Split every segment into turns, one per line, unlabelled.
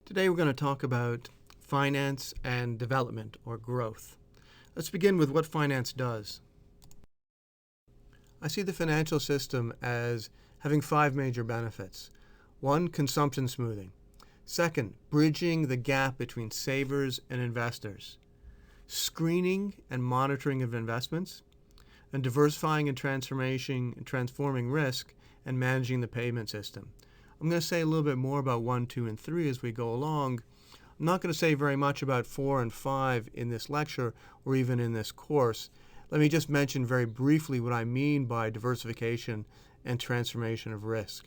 Today we're going to talk about finance and development or growth. Let's begin with what finance does. I see the financial system as having five major benefits. One, consumption smoothing. Second, bridging the gap between savers and investors. Screening and monitoring of investments. And diversifying and transforming risk and managing the payment system. I'm going to say a little bit more about 1, 2, and 3 as we go along. I'm not going to say very much about 4 and 5 in this lecture or even in this course. Let me just mention very briefly what I mean by diversification and transformation of risk.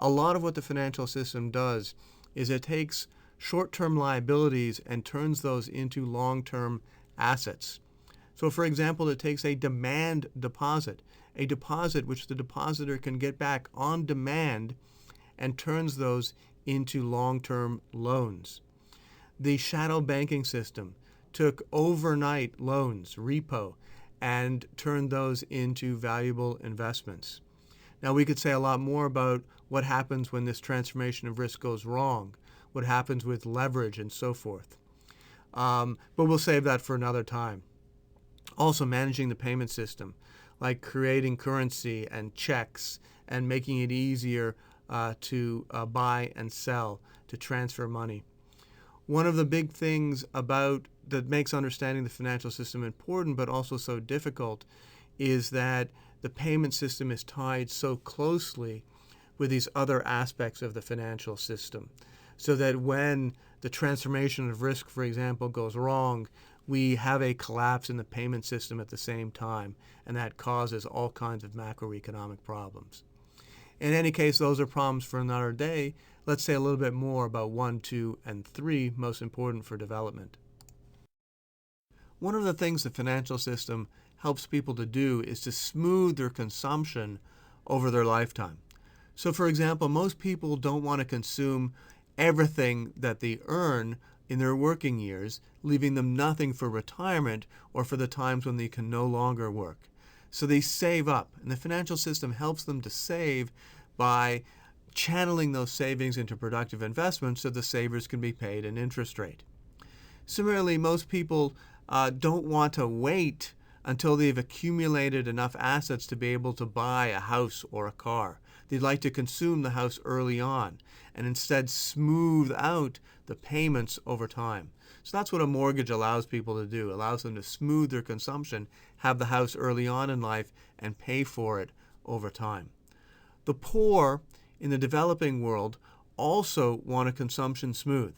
A lot of what the financial system does is it takes short-term liabilities and turns those into long-term assets. So for example, it takes a demand deposit, a deposit which the depositor can get back on demand and turns those into long-term loans. The shadow banking system took overnight loans, repo, and turned those into valuable investments. Now we could say a lot more about what happens when this transformation of risk goes wrong, what happens with leverage and so forth. But we'll save that for another time. Also managing the payment system, like creating currency and checks and making it easier to buy and sell, to transfer money. One of the big things that makes understanding the financial system important but also so difficult is that the payment system is tied so closely with these other aspects of the financial system, so that when the transformation of risk, for example, goes wrong, we have a collapse in the payment system at the same time, and that causes all kinds of macroeconomic problems. In any case, those are problems for another day. Let's say a little bit more about 1, 2, and 3, most important for development. One of the things the financial system helps people to do is to smooth their consumption over their lifetime. So for example, most people don't want to consume everything that they earn in their working years, leaving them nothing for retirement or for the times when they can no longer work. So they save up, and the financial system helps them to save by channeling those savings into productive investments so the savers can be paid an interest rate. Similarly, most people don't want to wait until they've accumulated enough assets to be able to buy a house or a car. They'd like to consume the house early on and instead smooth out the payments over time. So that's what a mortgage allows people to do, allows them to smooth their consumption, have the house early on in life, and pay for it over time. The poor in the developing world also want a consumption smooth.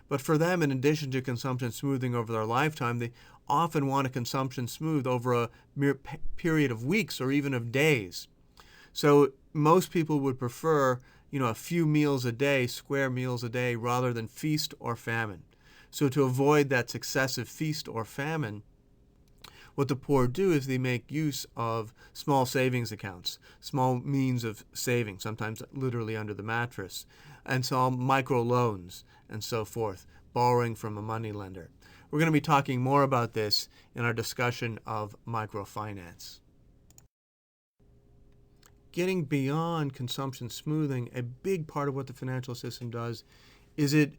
But for them, in addition to consumption smoothing over their lifetime, they often want a consumption smooth over a mere period of weeks or even of days. So most people would prefer, a few meals a day, square meals a day, rather than feast or famine. So to avoid that successive feast or famine, what the poor do is they make use of small savings accounts, small means of saving, sometimes literally under the mattress, and some micro loans and so forth, borrowing from a moneylender. We're going to be talking more about this in our discussion of microfinance. Getting beyond consumption smoothing, a big part of what the financial system does is it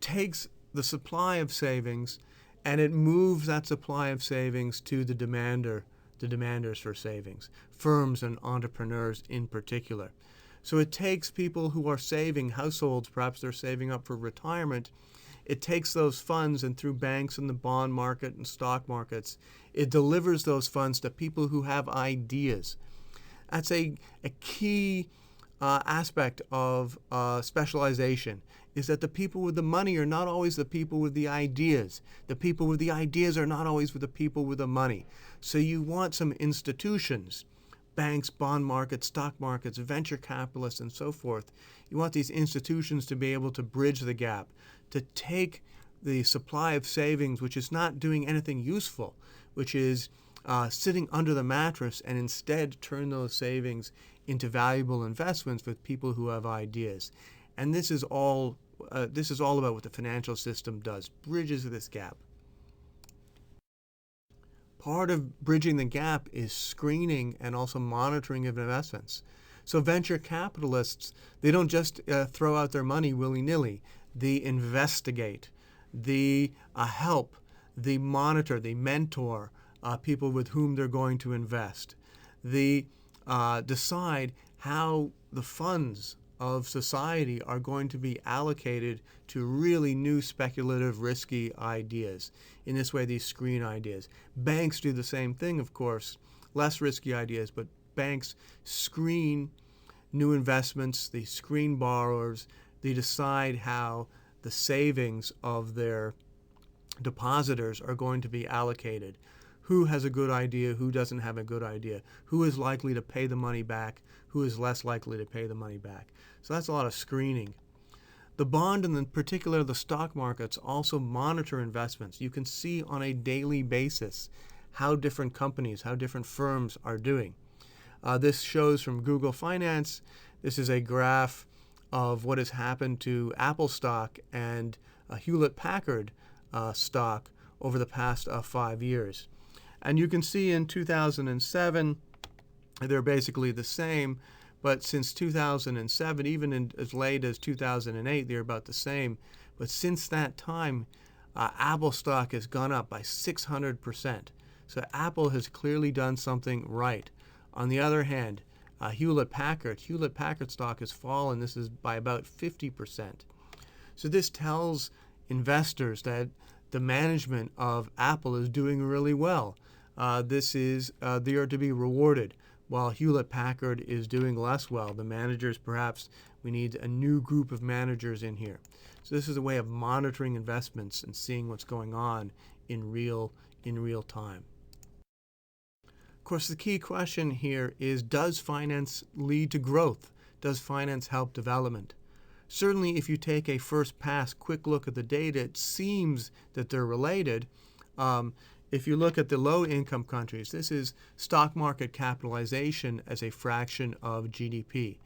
takes the supply of savings and it moves that supply of savings to the demanders for savings, firms and entrepreneurs in particular. So it takes people who are saving, households, perhaps they're saving up for retirement, it takes those funds and through banks and the bond market and stock markets, it delivers those funds to people who have ideas. That's a key aspect of specialization, is that the people with the money are not always the people with the ideas. The people with the ideas are not always with the people with the money. So you want some institutions, banks, bond markets, stock markets, venture capitalists, and so forth. You want these institutions to be able to bridge the gap, to take the supply of savings, which is not doing anything useful, which is sitting under the mattress, and instead turn those savings into valuable investments with people who have ideas. And this is all about what the financial system does, bridges this gap. Part of bridging the gap is screening and also monitoring of investments. So venture capitalists, they don't just throw out their money willy-nilly. the investigate, the help, the monitor, the mentor people with whom they're going to invest, the decide how the funds of society are going to be allocated to really new speculative risky ideas. In this way, these screen ideas. Banks do the same thing, of course, less risky ideas, but banks screen new investments, they screen borrowers, they decide how the savings of their depositors are going to be allocated. Who has a good idea, who doesn't have a good idea, who is likely to pay the money back, who is less likely to pay the money back. So that's a lot of screening. The bond and in particular the stock markets also monitor investments. You can see on a daily basis how different companies, how different firms are doing. This shows from Google Finance. This is a graph of what has happened to Apple stock and Hewlett-Packard stock over the past 5 years. And you can see in 2007, they're basically the same, but since 2007, even as late as 2008, they're about the same. But since that time, Apple stock has gone up by 600%. So Apple has clearly done something right. On the other hand, Hewlett-Packard stock has fallen. This is by about 50%. So this tells investors that the management of Apple is doing really well. They are to be rewarded, while Hewlett-Packard is doing less well. The managers, perhaps we need a new group of managers in here. So this is a way of monitoring investments and seeing what's going on in real time. Of course, the key question here is, does finance lead to growth? Does finance help development? Certainly, if you take a first pass, quick look at the data, it seems that they're related. If you look at the low-income countries, this is stock market capitalization as a fraction of GDP.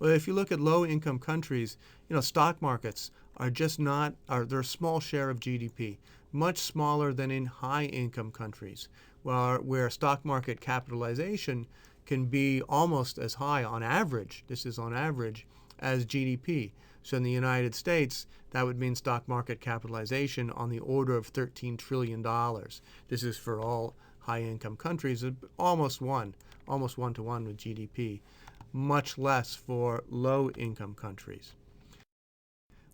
Well, if you look at low-income countries, stock markets are they're a small share of GDP, much smaller than in high-income countries, where stock market capitalization can be almost as high on average, this is on average, as GDP. So in the United States, that would mean stock market capitalization on the order of $13 trillion. This is for all high-income countries, almost one to one with GDP, much less for low-income countries.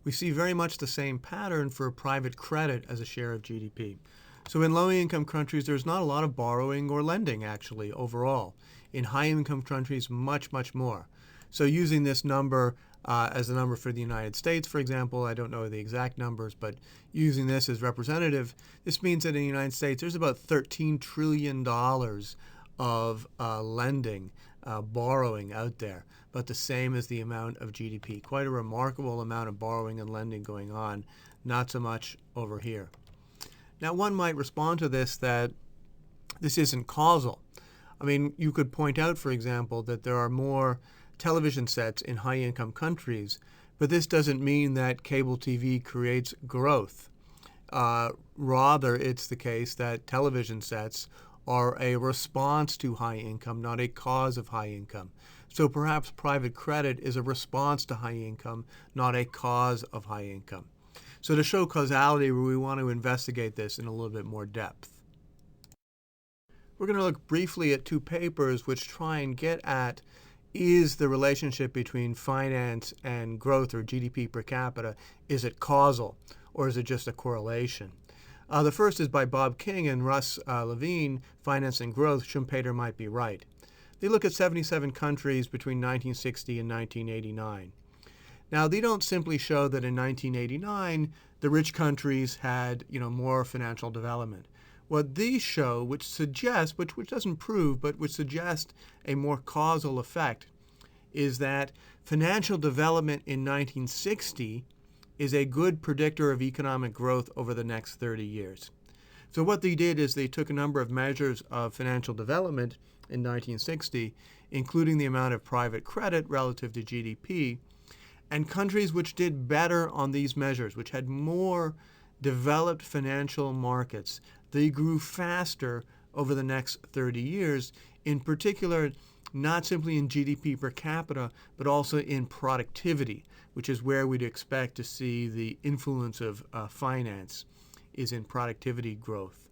We see very much the same pattern for private credit as a share of GDP. So in low-income countries, there's not a lot of borrowing or lending, actually, overall. In high-income countries, much, much more. So using this number as the number for the United States, for example, I don't know the exact numbers, but using this as representative, this means that in the United States, there's about $13 trillion of lending, borrowing out there, but the same as the amount of GDP. Quite a remarkable amount of borrowing and lending going on, not so much over here. Now, one might respond to this that this isn't causal. I mean, you could point out, for example, that there are more television sets in high-income countries, but this doesn't mean that cable TV creates growth. Rather, it's the case that television sets are a response to high income, not a cause of high income. So perhaps private credit is a response to high income, not a cause of high income. So to show causality, we want to investigate this in a little bit more depth. We're going to look briefly at two papers which try and get at, is the relationship between finance and growth, or GDP per capita, is it causal or is it just a correlation? The first is by Bob King and Russ Levine, Finance and Growth, Schumpeter Might Be Right. They look at 77 countries between 1960 and 1989. Now, they don't simply show that in 1989 the rich countries had more financial development. What these show, which suggests, which doesn't prove, but which suggests a more causal effect, is that financial development in 1960 is a good predictor of economic growth over the next 30 years. So what they did is they took a number of measures of financial development in 1960, including the amount of private credit relative to GDP, and countries which did better on these measures, which had more developed financial markets, they grew faster over the next 30 years. In particular, not simply in GDP per capita, but also in productivity, which is where we'd expect to see the influence of finance, is in productivity growth.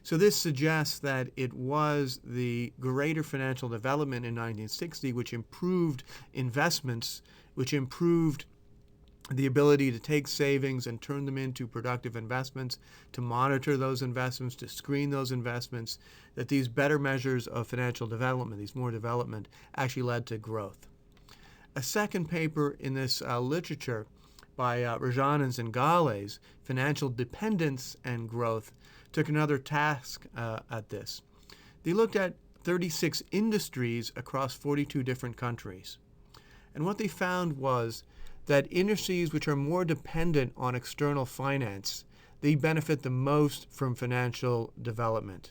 So this suggests that it was the greater financial development in 1960 which improved investments, which improved the ability to take savings and turn them into productive investments, to monitor those investments, to screen those investments, that these better measures of financial development, these more development, actually led to growth. A second paper in this literature by Rajanans and Gales, Financial Dependence and Growth, took another task at this. They looked at 36 industries across 42 different countries. And what they found was that industries which are more dependent on external finance, they benefit the most from financial development.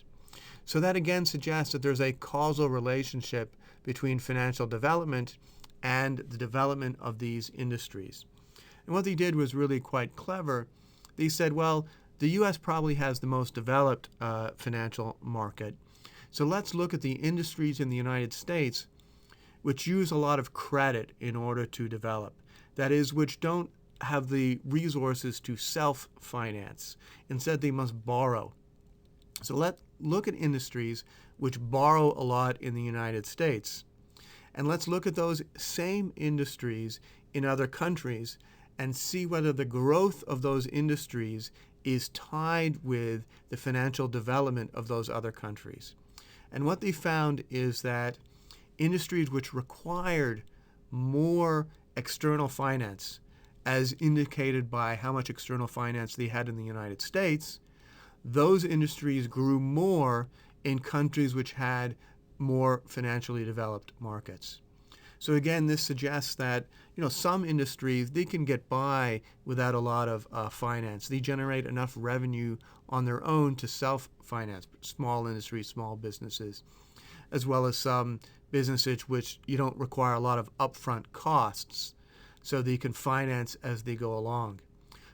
So that again suggests that there's a causal relationship between financial development and the development of these industries. And what they did was really quite clever. They said, well, the U.S. probably has the most developed financial market. So let's look at the industries in the United States which use a lot of credit in order to develop. That is, which don't have the resources to self-finance. Instead, they must borrow. So let's look at industries which borrow a lot in the United States. And let's look at those same industries in other countries and see whether the growth of those industries is tied with the financial development of those other countries. And what they found is that industries which required more external finance, as indicated by how much external finance they had in the United States, those industries grew more in countries which had more financially developed markets. So again, this suggests that some industries, they can get by without a lot of finance. They generate enough revenue on their own to self-finance, small industries, small businesses, as well as some businesses which you don't require a lot of upfront costs, so that you can finance as they go along.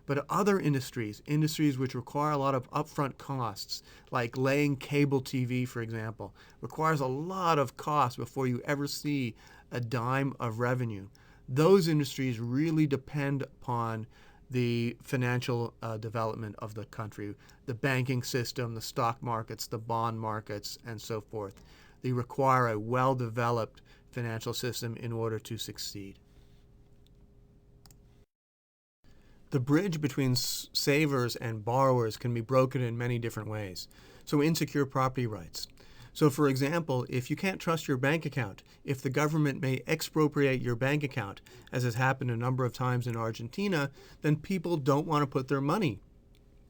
But other industries which require a lot of upfront costs, like laying cable TV, for example, requires a lot of cost before you ever see a dime of revenue. Those industries really depend upon the financial development of the country, the banking system, the stock markets, the bond markets, and so forth. They require a well-developed financial system in order to succeed. The bridge between savers and borrowers can be broken in many different ways. So insecure property rights. So for example, if you can't trust your bank account, if the government may expropriate your bank account, as has happened a number of times in Argentina, then people don't want to put their money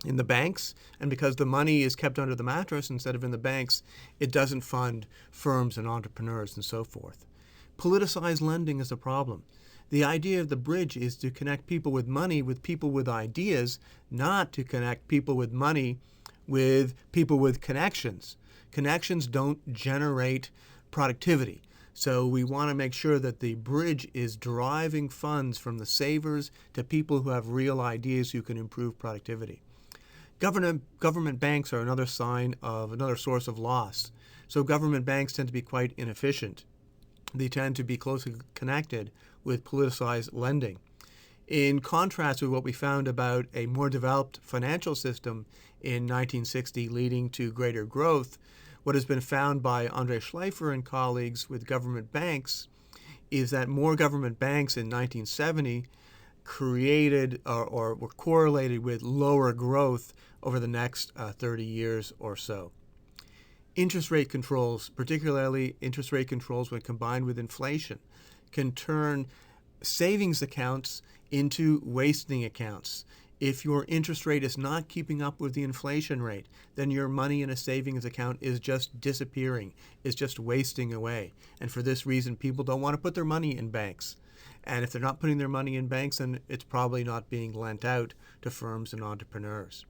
in the banks, and because the money is kept under the mattress instead of in the banks, it doesn't fund firms and entrepreneurs and so forth. Politicized lending is a problem. The idea of the bridge is to connect people with money with people with ideas, not to connect people with money with people with connections. Connections don't generate productivity. So we want to make sure that the bridge is driving funds from the savers to people who have real ideas who can improve productivity. Government banks are another source of loss. So government banks tend to be quite inefficient. They tend to be closely connected with politicized lending. In contrast with what we found about a more developed financial system in 1960 leading to greater growth, what has been found by Andre Schleifer and colleagues with government banks is that more government banks in 1970 created or were correlated with lower growth over the next 30 years or so. Interest rate controls, particularly interest rate controls when combined with inflation, can turn savings accounts into wasting accounts. If your interest rate is not keeping up with the inflation rate, then your money in a savings account is just disappearing, is just wasting away. And for this reason, people don't want to put their money in banks. And if they're not putting their money in banks, then it's probably not being lent out to firms and entrepreneurs.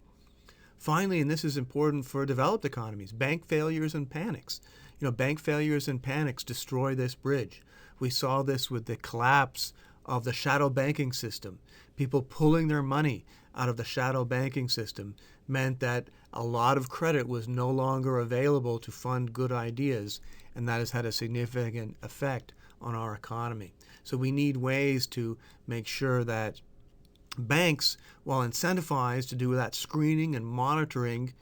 Finally, and this is important for developed economies, bank failures and panics. Bank failures and panics destroy this bridge. We saw this with the collapse of the shadow banking system. People pulling their money out of the shadow banking system meant that a lot of credit was no longer available to fund good ideas, and that has had a significant effect on our economy. So we need ways to make sure that banks, while incentivized to do that screening and monitoring,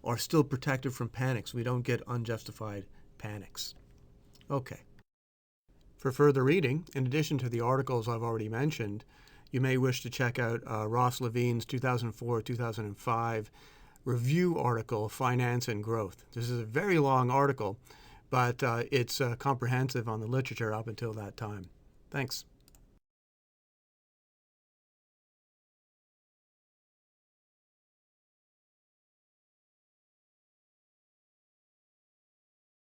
are still protected from panics. We don't get unjustified panics. Okay. For further reading, in addition to the articles I've already mentioned, you may wish to check out Ross Levine's 2004-2005 review article, Finance and Growth. This is a very long article, but it's comprehensive on the literature up until that time. Thanks.